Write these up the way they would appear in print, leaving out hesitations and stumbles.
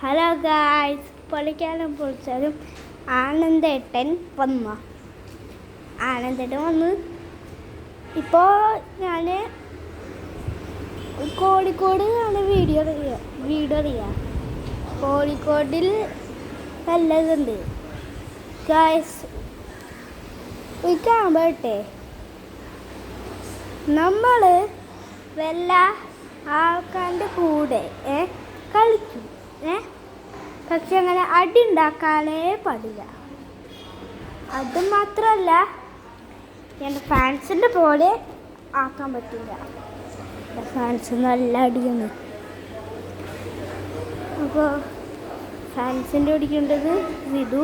Hello guys, പൊളിക്കാനും പൊളിച്ചാലും ആനന്ദേട്ടൻ വന്നു. ഇപ്പോൾ ഞാൻ കോഴിക്കോട് ആണ് വീഡിയോ അറിയാം. കോഴിക്കോടിൽ നല്ലതുണ്ട് ഗായ്സ്. കാണട്ടെ, നമ്മൾ വല്ല ആൾക്കാരുടെ കൂടെ കളിക്കും, പക്ഷെ അങ്ങനെ അടി ഉണ്ടാക്കാനേ പാടില്ല. അത് മാത്രമല്ല, എൻ്റെ ഫാൻസിൻ്റെ പോലെ ആക്കാൻ പറ്റില്ല. എൻ്റെ ഫാൻസ് നല്ല അടിയാണ്. അപ്പോൾ ഫാൻസിൻ്റെ പിടിക്കേണ്ടത് വിധു,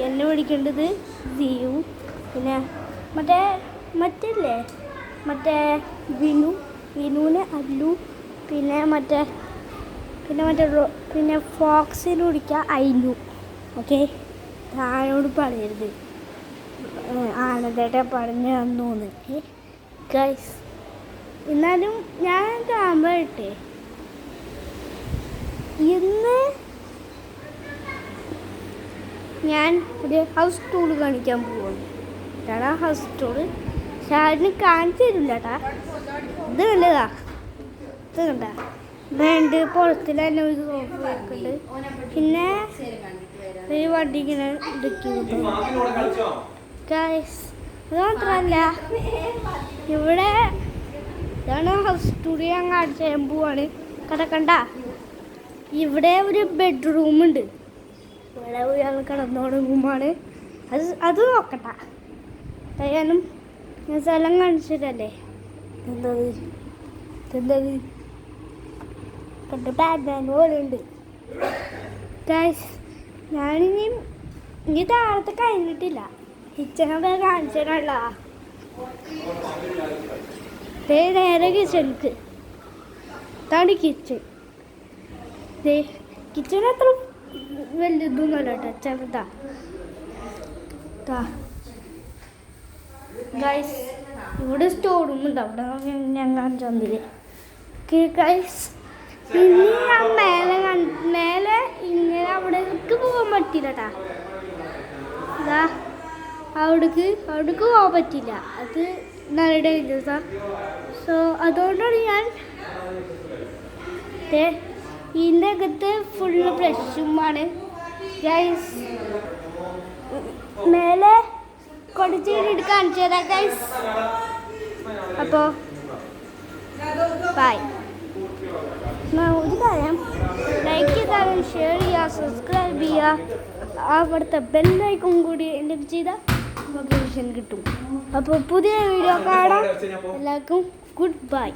എന്നെ പിടിക്കേണ്ടത് സിയു, പിന്നെ മറ്റേ വിനുവിന് അല്ലു, പിന്നെ ഫോക്സിന് പിടിക്കുക അയിലു. ഓക്കെ, താനോട് പറയരുത്, ആനന്ദേട്ടൻ പറഞ്ഞു തന്നൂന്ന് ഗൈസ്. എന്നാലും ഞാൻ കാണട്ടെ. ഇന്ന് ഞാൻ ഒരു ഹൗസ് ടൂർ കാണിക്കാൻ പോകുന്നു. ഏട്ടാ, ഹൗസ് ടൂർ ഷാരിന് കാണിച്ചു തരില്ല ഏട്ടാ. ഇത് കണ്ടതാ, ഇത് കണ്ട വേണ്ട പുറത്തിൽ തന്നെ ഒരു വെക്കുന്നുണ്ട്. പിന്നെ ഒരു വണ്ടി ഇങ്ങനെ ഇടുക്കി ഗൈസ്. അത് മാത്രമല്ല, ഇവിടെ ഇതാണ് ഹൗസ് ടൂർ ഞാൻ കാണിച്ചു തരാൻ പോവാണ്. കണ്ട, ഇവിടെ ഒരു ബെഡ്റൂമുണ്ട്. ഇവിടെ ഒരാൾ കിടന്നുറങ്ങുമാണ്. അത് നോക്കട്ട. ഞാനും ഞാൻ സ്ഥലം കാണിച്ചിട്ടല്ലേ. എന്തത് കണ്ട് ബാറ്റ്മാൻ പോലെ ഉണ്ട് ഗൈസ്. ഇനി താഴത്തെ കഴിഞ്ഞിട്ടില്ല. കിച്ചണൊക്കെ കാണിച്ചിട്ടുള്ള നേരെ കിച്ചണിക്ക്. ഇതാണ് കിച്ചൺ. കിച്ചൺ അത്ര വലുതൊന്നുമല്ല കേട്ടോ, ചെറുതാ ഗൈസ്. ഇവിടെ സ്റ്റോർ റൂം ഉണ്ട്, അവിടെ ഞാൻ കാണിച്ചതില് ഗൈസ്. ഇനി ഞാൻ മേലെ ഇങ്ങനെ അവിടേക്ക് പോകാൻ പറ്റില്ല കേട്ടാ. അവിടേക്ക് പോകാൻ പറ്റില്ല, അത് നല്ല ഡേഞ്ചറസാ. സോ അതുകൊണ്ടാണ് ഞാൻ ഇതിൻ്റെ അകത്ത് ഫുള്ള് ബ്രഷുമാണ് ഗൈസ്. മേലെ കുറച്ച് കഴിഞ്ഞിട്ട് കാണിച്ചു തരാം ഗൈസ്. അപ്പോൾ ബൈ. ഒരു കാര്യം, ലൈക്ക് ചെയ്താലും ഷെയർ ചെയ്യുക, സബ്സ്ക്രൈബ് ചെയ്യുക. അവിടുത്തെ ബെല്ലൈക്കൺ കൂടി എൻ്റെബിൾ ചെയ്താൽ നോട്ടിഫിക്കേഷൻ കിട്ടും. അപ്പോൾ പുതിയ വീഡിയോ കാണാം. എല്ലാവർക്കും ഗുഡ് ബൈ.